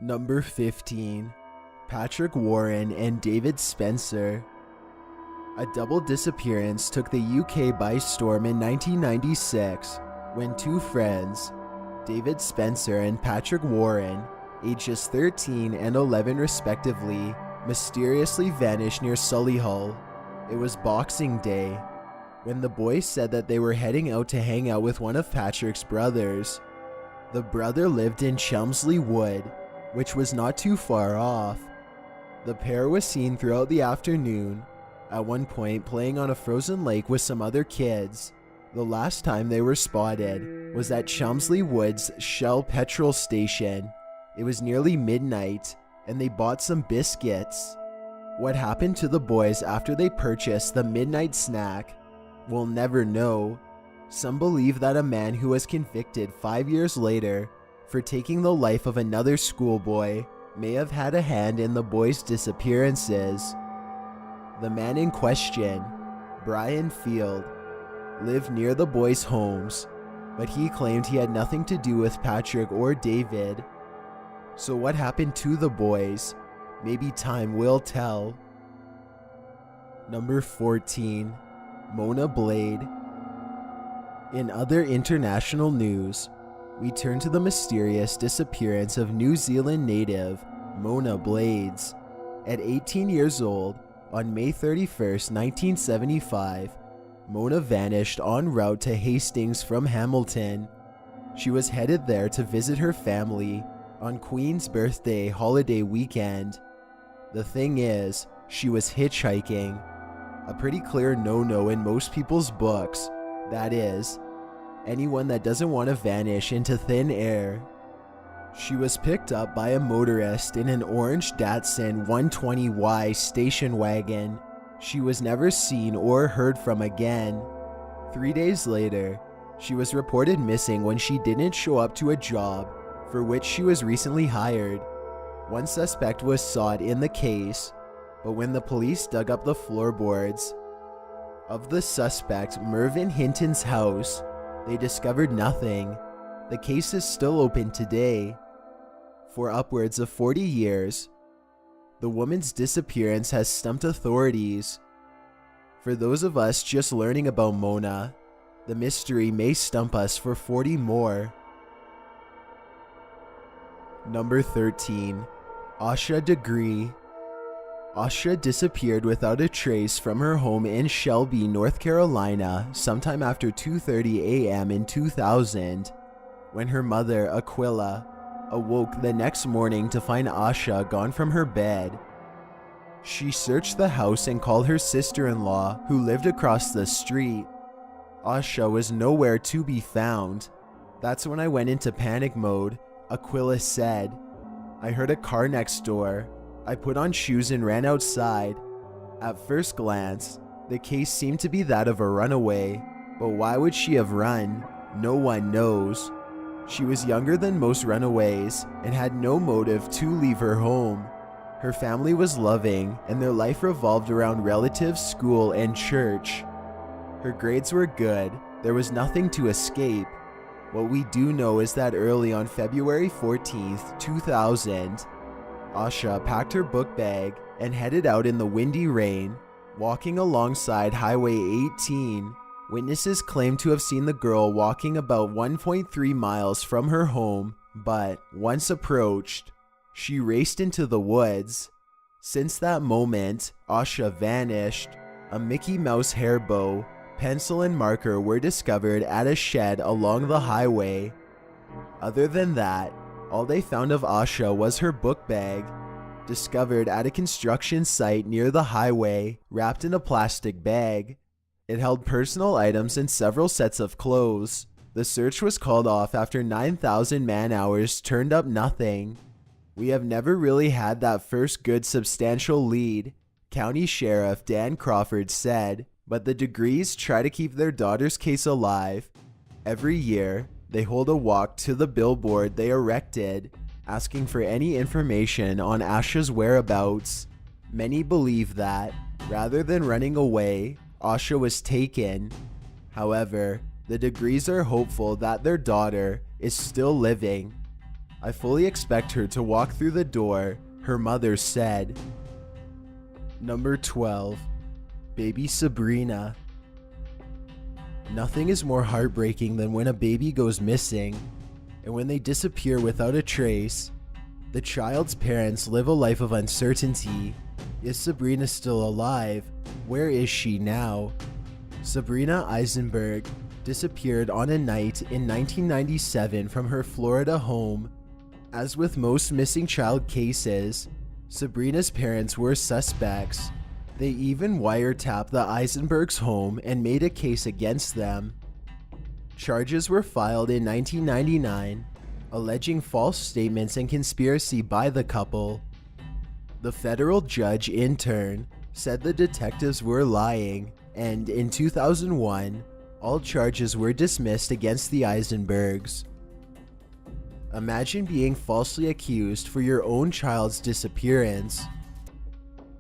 Number 15. Patrick Warren and David Spencer. A double disappearance took the UK by storm in 1996 when two friends, David Spencer and Patrick Warren, ages 13 and 11 respectively, mysteriously vanished near Solihull. It was Boxing Day, when the boys said that they were heading out to hang out with one of Patrick's brothers. The brother lived in Chelmsley Wood, which was not too far off. The pair was seen throughout the afternoon, at one point playing on a frozen lake with some other kids. The last time they were spotted was at Chelmsley Wood's Shell petrol station. It was nearly midnight, and they bought some biscuits. What happened to the boys after they purchased the midnight snack, we'll never know. Some believe that a man who was convicted 5 years later for taking the life of another schoolboy may have had a hand in the boys' disappearances. The man in question, Brian Field, lived near the boys' homes, but he claimed he had nothing to do with Patrick or David. So what happened to the boys? Maybe time will tell. Number 14. Mona Blade. In other international news, we turn to the mysterious disappearance of New Zealand native Mona Blades. At 18 years old, on May 31st, 1975, Mona vanished en route to Hastings from Hamilton. She was headed there to visit her family on Queen's birthday holiday weekend. The thing is, she was hitchhiking. A pretty clear no-no in most people's books, that is, anyone that doesn't want to vanish into thin air. She was picked up by a motorist in an orange Datsun 120Y station wagon. She was never seen or heard from again. 3 days later, she was reported missing when she didn't show up to a job for which she was recently hired. One suspect was sought in the case, but when the police dug up the floorboards of the suspect Mervyn Hinton's house, they discovered nothing. The case is still open today. For upwards of 40 years, the woman's disappearance has stumped authorities. For those of us just learning about Mona, the mystery may stump us for 40 more. Number 13. Asha Degree. Asha disappeared without a trace from her home in Shelby, North Carolina sometime after 2:30 a.m. in 2000, when her mother, Aquila, awoke the next morning to find Asha gone from her bed. She searched the house and called her sister-in-law, who lived across the street. Asha was nowhere to be found. That's when I went into panic mode, Aquila said. I heard a car next door. I put on shoes and ran outside. At first glance, the case seemed to be that of a runaway, but why would she have run? No one knows. She was younger than most runaways and had no motive to leave her home. Her family was loving and their life revolved around relatives, school, and church. Her grades were good. There was nothing to escape. What we do know is that early on February 14th, 2000, Asha packed her book bag and headed out in the windy rain, walking alongside Highway 18. Witnesses claim to have seen the girl walking about 1.3 miles from her home, but once approached, she raced into the woods. Since that moment, Asha vanished. A Mickey Mouse hair bow, pencil and marker were discovered at a shed along the highway. Other than that, all they found of Asha was her book bag, discovered at a construction site near the highway, wrapped in a plastic bag. It held personal items and several sets of clothes. The search was called off after 9,000 man-hours turned up nothing. We have never really had that first good substantial lead, County Sheriff Dan Crawford said, but the Degrees try to keep their daughter's case alive. Every year, they hold a walk to the billboard they erected, asking for any information on Asha's whereabouts. Many believe that, rather than running away, Asha was taken. However, the Degrees are hopeful that their daughter is still living. I fully expect her to walk through the door, her mother said. Number 12. Baby Sabrina. Nothing is more heartbreaking than when a baby goes missing, and when they disappear without a trace. The child's parents live a life of uncertainty. Is Sabrina still alive? Where is she now? Sabrina Eisenberg disappeared on a night in 1997 from her Florida home. As with most missing child cases, Sabrina's parents were suspects. They even wiretapped the Eisenbergs' home and made a case against them. Charges were filed in 1999, alleging false statements and conspiracy by the couple. The federal judge, in turn, said the detectives were lying, and in 2001, all charges were dismissed against the Eisenbergs. Imagine being falsely accused for your own child's disappearance.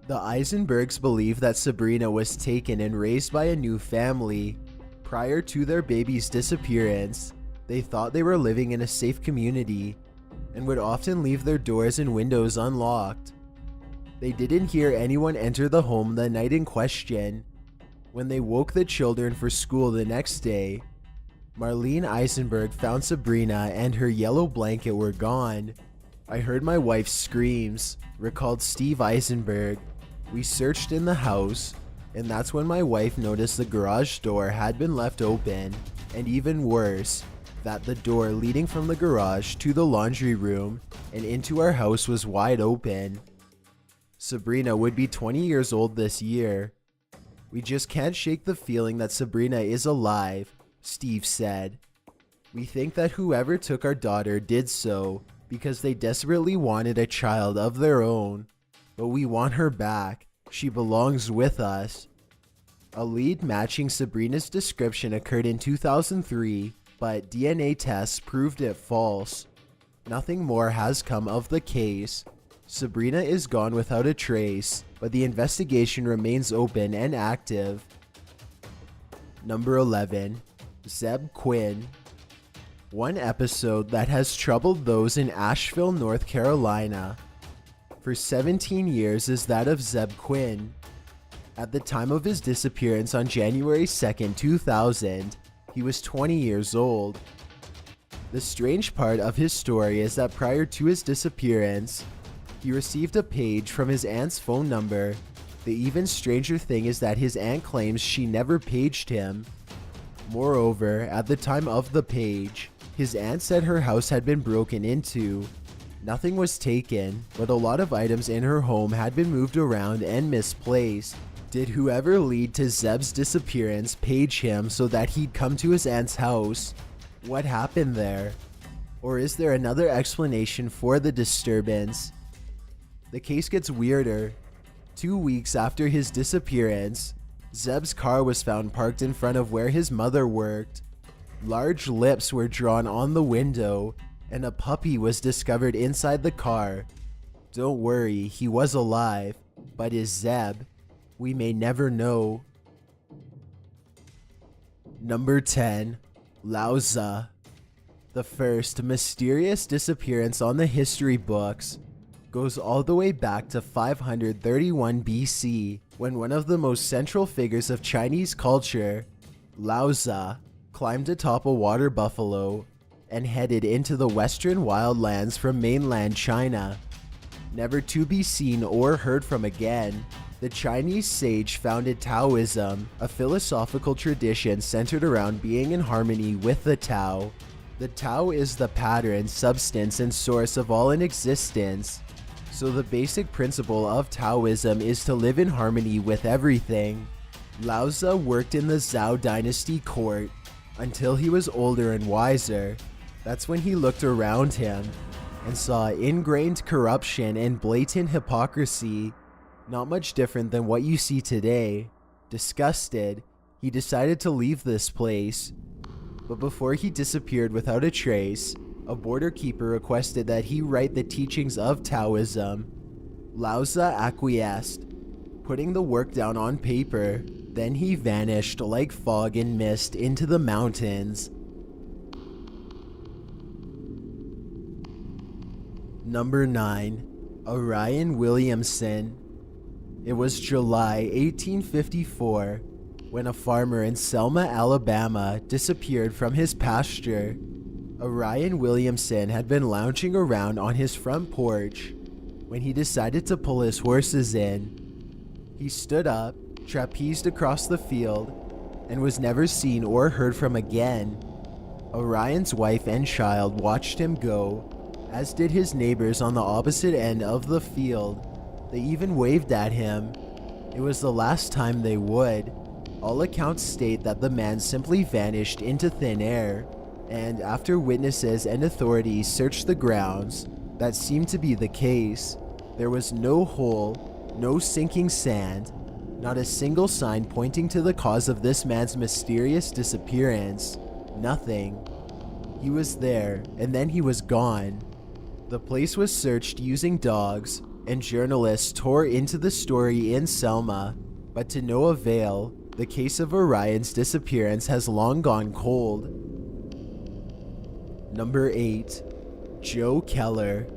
The Eisenbergs believe that Sabrina was taken and raised by a new family. Prior to their baby's disappearance, they thought they were living in a safe community and would often leave their doors and windows unlocked. They didn't hear anyone enter the home the night in question. When they woke the children for school the next day, Marlene Eisenberg found Sabrina and her yellow blanket were gone. I heard my wife's screams, recalled Steve Eisenberg. We searched in the house, and that's when my wife noticed the garage door had been left open, and even worse, that the door leading from the garage to the laundry room and into our house was wide open. Sabrina would be 20 years old this year. We just can't shake the feeling that Sabrina is alive, Steve said. We think that whoever took our daughter did so because they desperately wanted a child of their own. But we want her back. She belongs with us. A lead matching Sabrina's description occurred in 2003, but DNA tests proved it false. Nothing more has come of the case. Sabrina is gone without a trace, but the investigation remains open and active. Number 11. Zeb Quinn. One episode that has troubled those in Asheville, North Carolina for 17 years is that of Zeb Quinn. At the time of his disappearance on January 2nd, 2000, he was 20 years old. The strange part of his story is that prior to his disappearance, he received a page from his aunt's phone number. The even stranger thing is that his aunt claims she never paged him. Moreover, at the time of the page, his aunt said her house had been broken into. Nothing was taken, but a lot of items in her home had been moved around and misplaced. Did whoever lead to Zeb's disappearance page him so that he'd come to his aunt's house? What happened there? Or is there another explanation for the disturbance? The case gets weirder. 2 weeks after his disappearance, Zeb's car was found parked in front of where his mother worked. Large lips were drawn on the window, and a puppy was discovered inside the car. Don't worry, he was alive, but is Zeb? We may never know. Number 10. Lauza. The first mysterious disappearance on the history books goes all the way back to 531 BC, when one of the most central figures of Chinese culture, Lauza, climbed atop a water buffalo and headed into the western wildlands from mainland China. Never to be seen or heard from again, the Chinese sage founded Taoism, a philosophical tradition centered around being in harmony with the Tao. The Tao is the pattern, substance, and source of all in existence. So the basic principle of Taoism is to live in harmony with everything. Lauza worked in the Zhou dynasty court until he was older and wiser. That's when he looked around him and saw ingrained corruption and blatant hypocrisy, not much different than what you see today. Disgusted, he decided to leave this place. But before he disappeared without a trace, a border keeper requested that he write the teachings of Taoism. Lauza acquiesced, putting the work down on paper. Then he vanished like fog and mist into the mountains. Number 9. Orion Williamson. It was July 1854 when a farmer in Selma, Alabama disappeared from his pasture. Orion Williamson had been lounging around on his front porch when he decided to pull his horses in. He stood up, trapezed across the field, and was never seen or heard from again. Orion's wife and child watched him go, as did his neighbors on the opposite end of the field. They even waved at him. It was the last time they would. All accounts state that the man simply vanished into thin air, and after witnesses and authorities searched the grounds, that seemed to be the case. There was no hole, no sinking sand, not a single sign pointing to the cause of this man's mysterious disappearance. Nothing. He was there, and then he was gone. The place was searched using dogs, and journalists tore into the story in Selma, but to no avail. The case of Orion's disappearance has long gone cold. Number 8. Joe Keller.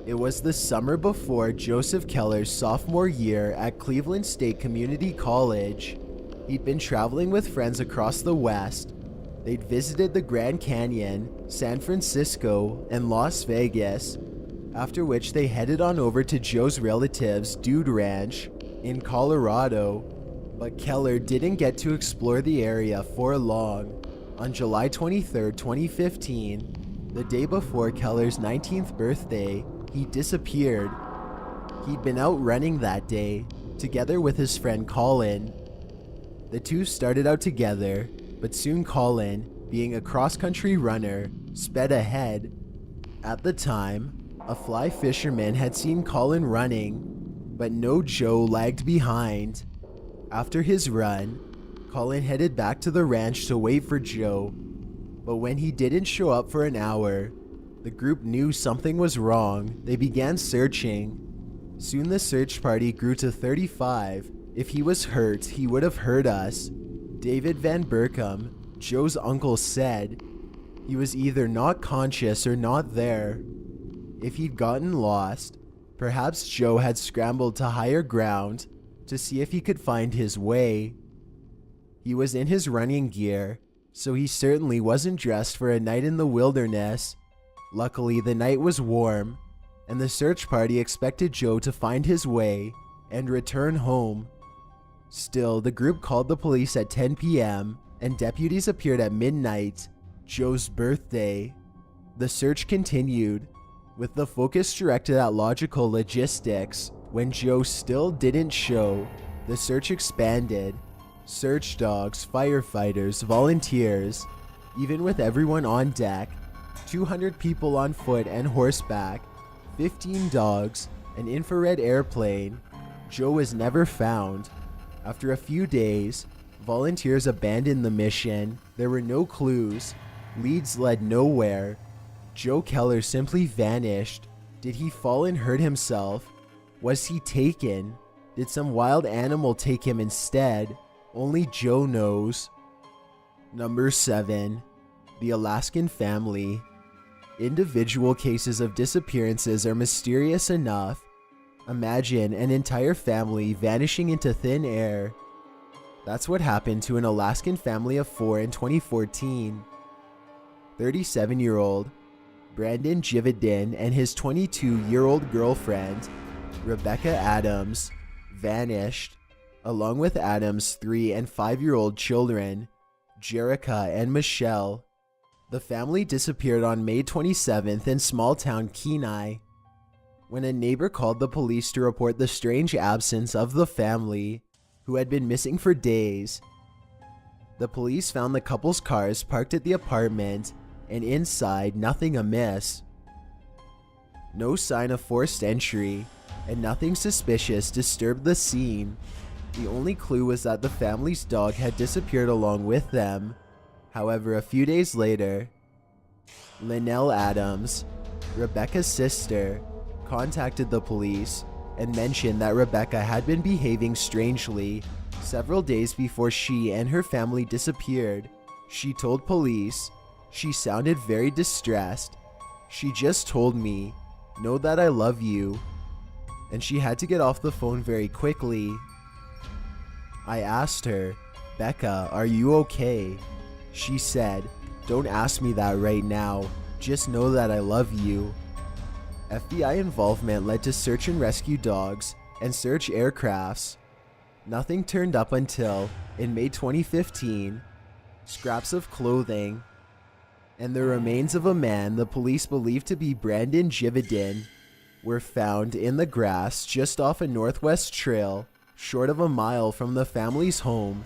It was the summer before Joseph Keller's sophomore year at Cleveland State Community College. He'd been traveling with friends across the West. They'd visited the Grand Canyon, San Francisco, and Las Vegas, after which they headed on over to Joe's relatives' Dude Ranch in Colorado. But Keller didn't get to explore the area for long. On July 23, 2015, the day before Keller's 19th birthday, he disappeared. He'd been out running that day, together with his friend Colin. The two started out together, but soon Colin, being a cross-country runner, sped ahead. At the time, a fly fisherman had seen Colin running, but no Joe lagged behind. After his run, Colin headed back to the ranch to wait for Joe, but when he didn't show up for an hour, the group knew something was wrong. They began searching. Soon the search party grew to 35. If he was hurt, he would have heard us. David Van Burkham, Joe's uncle, said he was either not conscious or not there. If he'd gotten lost, perhaps Joe had scrambled to higher ground to see if he could find his way. He was in his running gear, so he certainly wasn't dressed for a night in the wilderness. Luckily, the night was warm, and the search party expected Joe to find his way and return home. Still, the group called the police at 10 p.m., and deputies appeared at midnight, Joe's birthday. The search continued, with the focus directed at logical logistics. When Joe still didn't show, the search expanded. Search dogs, firefighters, volunteers, even with everyone on deck, 200 people on foot and horseback, 15 dogs, an infrared airplane. Joe was never found. After a few days, volunteers abandoned the mission. There were no clues. Leads led nowhere. Joe Keller simply vanished. Did he fall and hurt himself? Was he taken? Did some wild animal take him instead? Only Joe knows. Number 7. The Alaskan family. Individual cases of disappearances are mysterious enough. Imagine an entire family vanishing into thin air. That's what happened to an Alaskan family of 4 in 2014. 37-year-old Brandon Jividin and his 22-year-old girlfriend, Rebecca Adams, vanished, along with Adams' 3 and 5-year-old children, Jerica and Michelle. The family disappeared on May 27th in small-town Kenai. When a neighbor called the police to report the strange absence of the family, who had been missing for days, the police found the couple's cars parked at the apartment, and inside, nothing amiss. No sign of forced entry, and nothing suspicious disturbed the scene. The only clue was that the family's dog had disappeared along with them. However, a few days later, Lynelle Adams, Rebecca's sister, contacted the police and mentioned that Rebecca had been behaving strangely several days before she and her family disappeared. She told police she sounded very distressed. She just told me, Know that I love you." And she had to get off the phone very quickly. I asked her, "Becca, are you okay?" She said, "Don't ask me that right now. Just know that I love you." FBI involvement led to search and rescue dogs and search aircrafts. Nothing turned up until, in May 2015, scraps of clothing and the remains of a man the police believed to be Brandon Jividin were found in the grass just off a Northwest Trail, short of a mile from the family's home.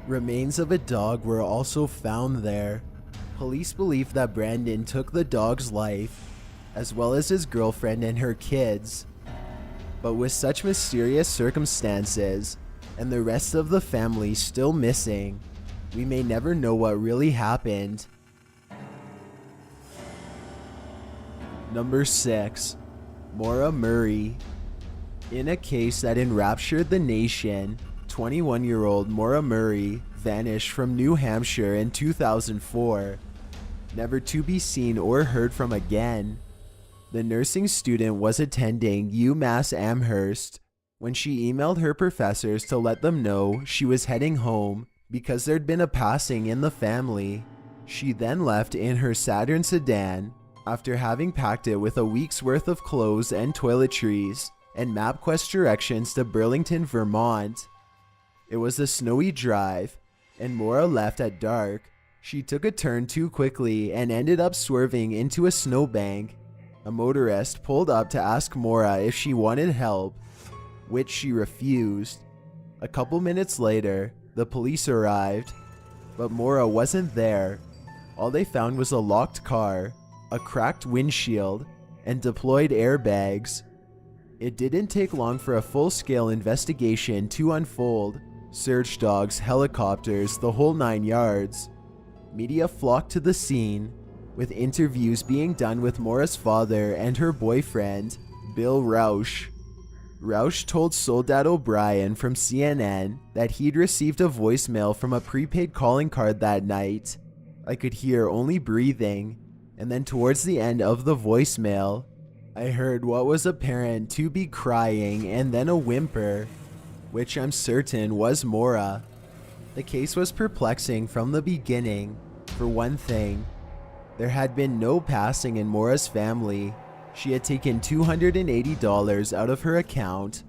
Remains of a dog were also found there. Police believe that Brandon took the dog's life, as well as his girlfriend and her kids. But with such mysterious circumstances, and the rest of the family still missing, we may never know what really happened. Number 6. Maura Murray. In a case that enraptured the nation, 21-year-old Maura Murray vanished from New Hampshire in 2004, never to be seen or heard from again. The nursing student was attending UMass Amherst when she emailed her professors to let them know she was heading home because there'd been a passing in the family. She then left in her Saturn sedan after having packed it with a week's worth of clothes and toiletries and MapQuest directions to Burlington, Vermont. It was a snowy drive, and Maura left at dark. She took a turn too quickly and ended up swerving into a snowbank. A motorist pulled up to ask Maura if she wanted help, which she refused. A couple minutes later, the police arrived, but Maura wasn't there. All they found was a locked car, a cracked windshield, and deployed airbags. It didn't take long for a full-scale investigation to unfold. Search dogs, helicopters, the whole 9 yards. Media flocked to the scene, with interviews being done with Maura's father and her boyfriend, Bill Rausch. Rausch told Soledad O'Brien from CNN that he'd received a voicemail from a prepaid calling card that night. "I could hear only breathing, and then towards the end of the voicemail, I heard what was apparent to be crying and then a whimper, which I'm certain was Maura." The case was perplexing from the beginning. For one thing, there had been no passing in Maura's family. She had taken $280 out of her account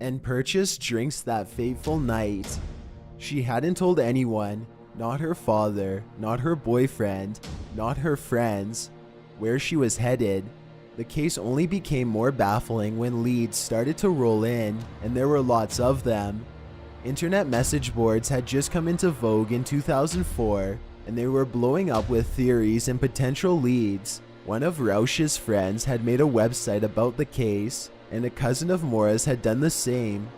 and purchased drinks that fateful night. She hadn't told anyone, not her father, not her boyfriend, not her friends, where she was headed. The case only became more baffling when leads started to roll in, and there were lots of them. Internet message boards had just come into vogue in 2004, and they were blowing up with theories and potential leads. One of Rausch's friends had made a website about the case, and a cousin of Maura's had done the same.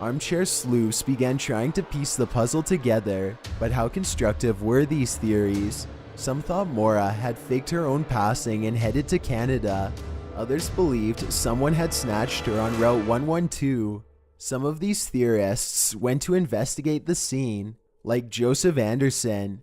Armchair sleuths began trying to piece the puzzle together, but how constructive were these theories? Some thought Maura had faked her own passing and headed to Canada. Others believed someone had snatched her on Route 112. Some of these theorists went to investigate the scene, like Joseph Anderson,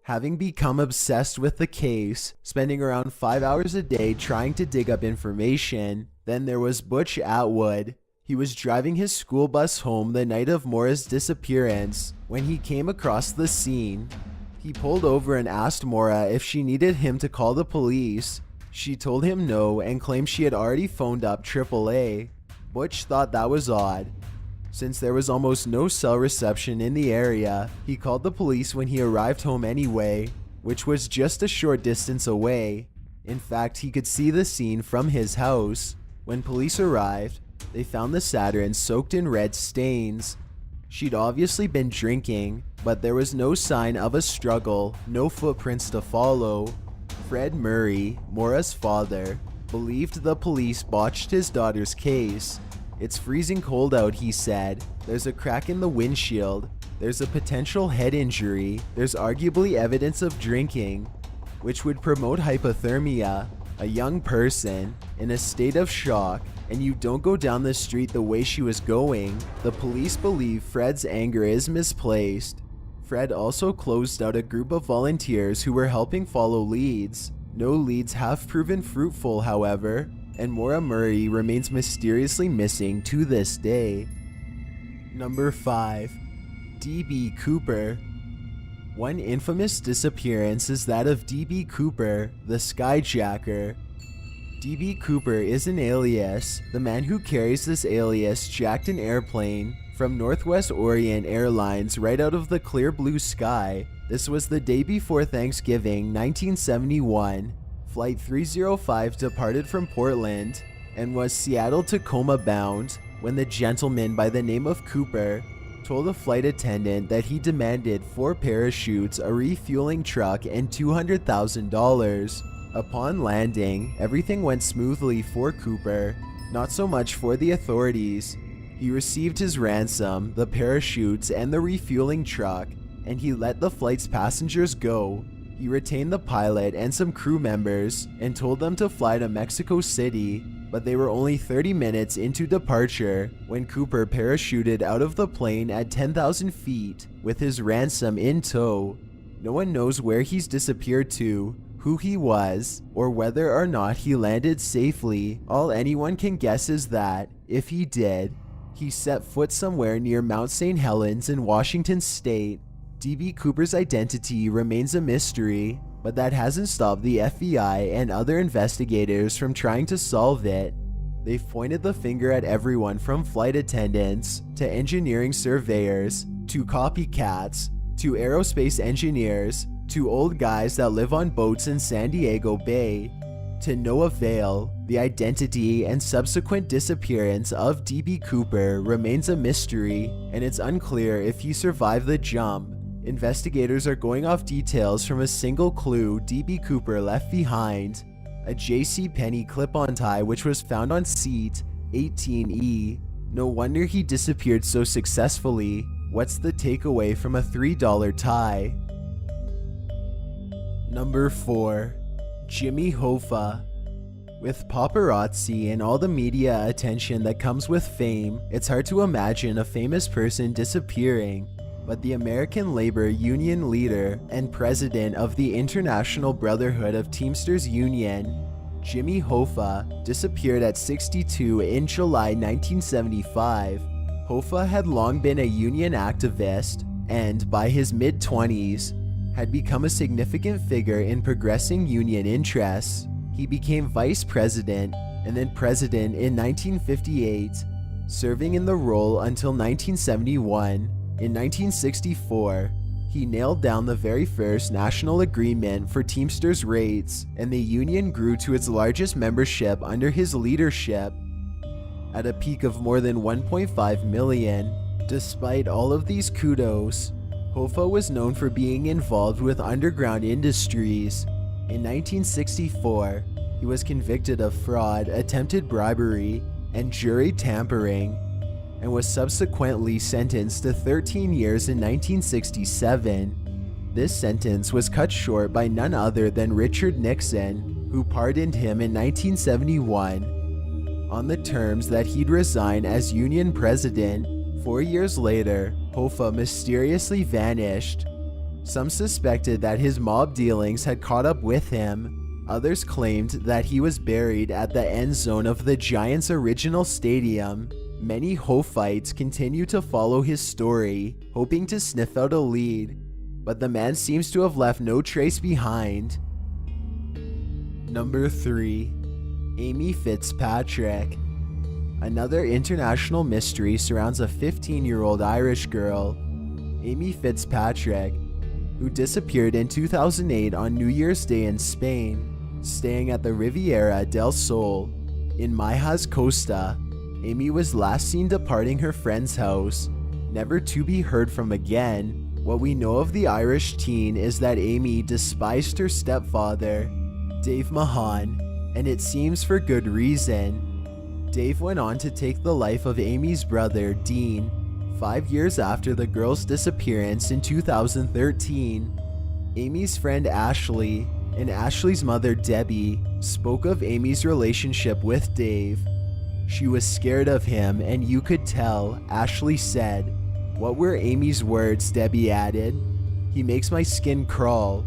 having become obsessed with the case, spending around 5 hours a day trying to dig up information. Then there was Butch Atwood. He was driving his school bus home the night of Maura's disappearance when he came across the scene. He pulled over and asked Maura if she needed him to call the police. She told him no and claimed she had already phoned up AAA. Butch thought that was odd. Since there was almost no cell reception in the area, he called the police when he arrived home anyway, which was just a short distance away. In fact, he could see the scene from his house. When police arrived, they found the Saturn soaked in red stains. She'd obviously been drinking, but there was no sign of a struggle, no footprints to follow. Fred Murray, Maura's father, believed the police botched his daughter's case. "It's freezing cold out," he said. "There's a crack in the windshield. There's a potential head injury. There's arguably evidence of drinking, which would promote hypothermia. A young person in a state of shock, and you don't go down the street the way she was going." The police believe Fred's anger is misplaced. Fred also closed out a group of volunteers who were helping follow leads. No leads have proven fruitful, however, and Maura Murray remains mysteriously missing to this day. Number 5. D.B. Cooper. One infamous disappearance is that of D.B. Cooper, the skyjacker. D.B. Cooper is an alias. The man who carries this alias jacked an airplane from Northwest Orient Airlines right out of the clear blue sky. This was the day before Thanksgiving, 1971. Flight 305 departed from Portland and was Seattle-Tacoma bound when the gentleman by the name of Cooper told a flight attendant that he demanded 4 parachutes, a refueling truck, and $200,000. Upon landing, everything went smoothly for Cooper, not so much for the authorities. He received his ransom, the parachutes, and the refueling truck, and he let the flight's passengers go. He retained the pilot and some crew members and told them to fly to Mexico City, but they were only 30 minutes into departure when Cooper parachuted out of the plane at 10,000 feet with his ransom in tow. No one knows where he's disappeared to, who he was, or whether or not he landed safely. All anyone can guess is that, if he did, he set foot somewhere near Mount St. Helens in Washington State. D.B. Cooper's identity remains a mystery, but that hasn't stopped the FBI and other investigators from trying to solve it. They've pointed the finger at everyone from flight attendants to engineering surveyors to copycats to aerospace engineers to old guys that live on boats in San Diego Bay. To no avail, the identity and subsequent disappearance of D.B. Cooper remains a mystery, and it's unclear if he survived the jump. Investigators are going off details from a single clue D.B. Cooper left behind, a J.C. Penney clip-on tie which was found on seat 18E. No wonder he disappeared so successfully. What's the takeaway from a $3 tie? Number 4. Jimmy Hoffa. With paparazzi and all the media attention that comes with fame, it's hard to imagine a famous person disappearing. But the American Labor Union leader and president of the International Brotherhood of Teamsters Union, Jimmy Hoffa, disappeared at 62 in July 1975. Hoffa had long been a union activist and, by his mid-20s, had become a significant figure in progressing union interests. He became vice president and then president in 1958, serving in the role until 1971. In 1964, he nailed down the very first national agreement for Teamsters rates, and the union grew to its largest membership under his leadership, at a peak of more than 1.5 million. Despite all of these kudos, Hoffa was known for being involved with underground industries. In 1964, he was convicted of fraud, attempted bribery, and jury tampering, and was subsequently sentenced to 13 years in 1967. This sentence was cut short by none other than Richard Nixon, who pardoned him in 1971 on the terms that he'd resign as union president. 4 years later, Hoffa mysteriously vanished. Some suspected that his mob dealings had caught up with him. Others claimed that he was buried at the end zone of the Giants' original stadium. Many Hoffites continue to follow his story, hoping to sniff out a lead, but the man seems to have left no trace behind. Number 3. Amy Fitzpatrick. Another international mystery surrounds a 15-year-old Irish girl, Amy Fitzpatrick, who disappeared in 2008 on New Year's Day in Spain, staying at the Riviera del Sol in Maijas Costa. Amy was last seen departing her friend's house, never to be heard from again. What we know of the Irish teen is that Amy despised her stepfather, Dave Mahan, and it seems for good reason. Dave went on to take the life of Amy's brother, Dean, 5 years after the girl's disappearance in 2013. Amy's friend Ashley and Ashley's mother, Debbie, spoke of Amy's relationship with Dave. She was scared of him, and you could tell, Ashley said. What were Amy's words? Debbie added. He makes my skin crawl.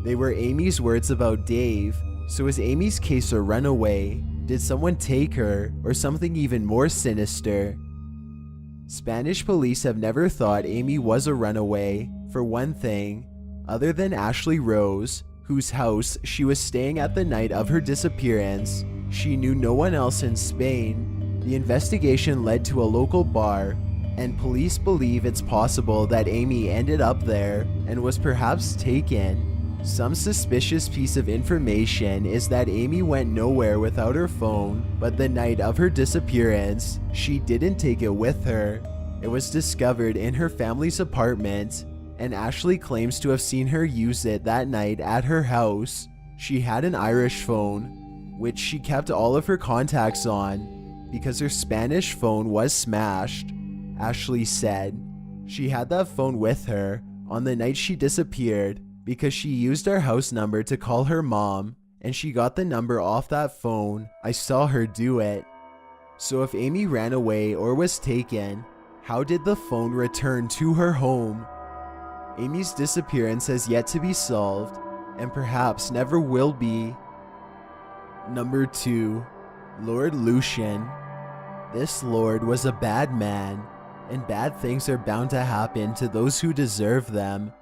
They were Amy's words about Dave. So is Amy's case a runaway? Did someone take her, or something even more sinister? Spanish police have never thought Amy was a runaway, for one thing, other than Ashley Rose, whose house she was staying at the night of her disappearance. She knew no one else in Spain. The investigation led to a local bar, and police believe it's possible that Amy ended up there and was perhaps taken. Some suspicious piece of information is that Amy went nowhere without her phone, but the night of her disappearance, she didn't take it with her. It was discovered in her family's apartment, and Ashley claims to have seen her use it that night at her house. She had an Irish phone, which she kept all of her contacts on, because her Spanish phone was smashed. Ashley said she had that phone with her on the night she disappeared because she used our house number to call her mom, and she got the number off that phone. I saw her do it. So if Amy ran away or was taken, how did the phone return to her home? Amy's disappearance has yet to be solved, and perhaps never will be. Number 2. Lord Lucian. This lord was a bad man, and bad things are bound to happen to those who deserve them.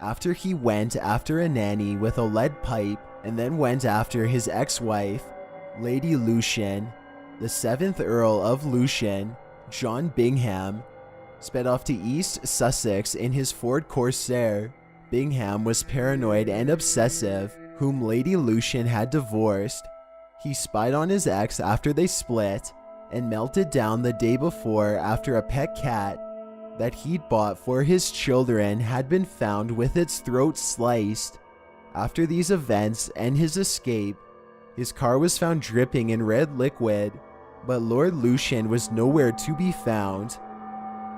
After he went after a nanny with a lead pipe and then went after his ex-wife, Lady Lucian, the 7th Earl of Lucian, John Bingham, sped off to East Sussex in his Ford Corsair. Bingham was paranoid and obsessive, whom Lady Lucian had divorced. He spied on his ex after they split and melted down the day before after a pet cat that he'd bought for his children had been found with its throat sliced. After these events and his escape, his car was found dripping in red liquid, but Lord Lucian was nowhere to be found.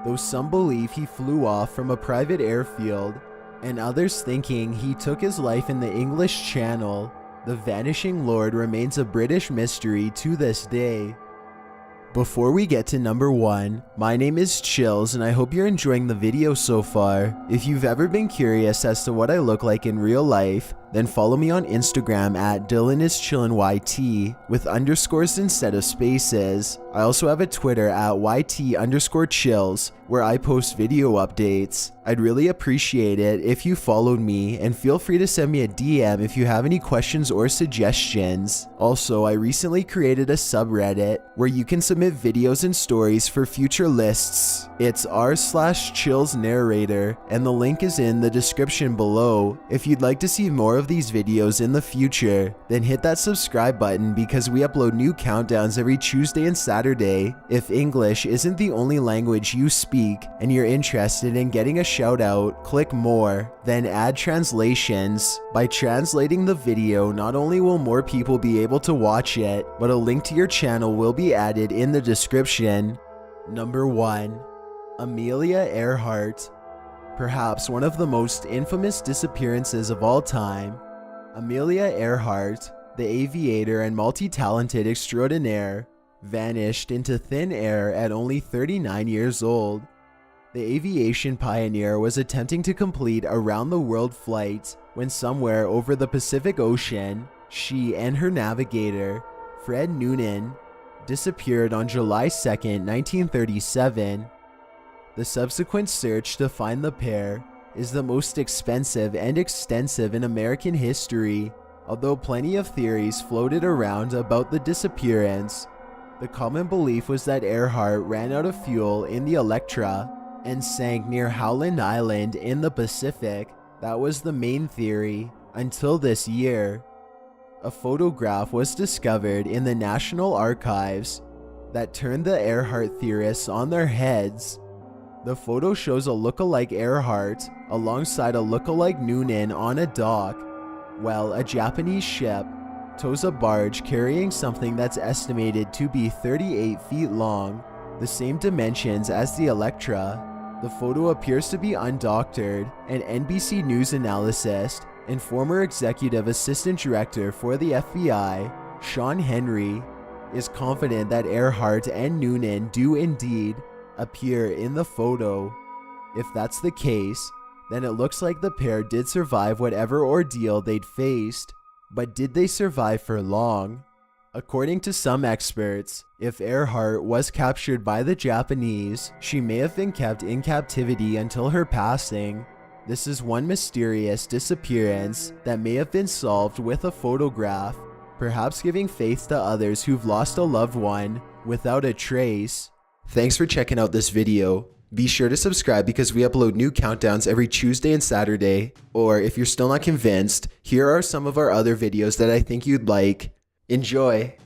Though some believe he flew off from a private airfield, and others thinking he took his life in the English Channel, the vanishing lord remains a British mystery to this day. Before we get to number 1, my name is Chills and I hope you're enjoying the video so far. If you've ever been curious as to what I look like in real life, then follow me on Instagram at DylanIsChillinYT with underscores instead of spaces. I also have a Twitter at YT_chills where I post video updates. I'd really appreciate it if you followed me, and feel free to send me a DM if you have any questions or suggestions. Also, I recently created a subreddit where you can submit videos and stories for future lists. It's r/chillsnarrator, and the link is in the description below. If you'd like to see more of these videos in the future, then hit that subscribe button because we upload new countdowns every Tuesday and Saturday. If English isn't the only language you speak and you're interested in getting a shout out, click more, then add translations. By translating the video, not only will more people be able to watch it, but a link to your channel will be added in the description. Number 1. Amelia Earhart. Perhaps one of the most infamous disappearances of all time. Amelia Earhart, the aviator and multi-talented extraordinaire, vanished into thin air at only 39 years old. The aviation pioneer was attempting to complete a round-the-world flight when somewhere over the Pacific Ocean, she and her navigator, Fred Noonan, disappeared on July 2, 1937. The subsequent search to find the pair is the most expensive and extensive in American history. Although plenty of theories floated around about the disappearance, the common belief was that Earhart ran out of fuel in the Electra and sank near Howland Island in the Pacific. That was the main theory until this year. A photograph was discovered in the National Archives that turned the Earhart theorists on their heads. The photo shows a look-alike Earhart alongside a look-alike Noonan on a dock, while a Japanese ship tows a barge carrying something that's estimated to be 38 feet long, the same dimensions as the Electra. The photo appears to be undoctored, and NBC News analyst and former executive assistant director for the FBI, Sean Henry, is confident that Earhart and Noonan do indeed appear in the photo. If that's the case, then it looks like the pair did survive whatever ordeal they'd faced. But did they survive for long? According to some experts, if Earhart was captured by the Japanese, she may have been kept in captivity until her passing. This is one mysterious disappearance that may have been solved with a photograph, perhaps giving faith to others who've lost a loved one without a trace. Thanks for checking out this video. Be sure to subscribe because we upload new countdowns every Tuesday and Saturday. Or if you're still not convinced, here are some of our other videos that I think you'd like. Enjoy!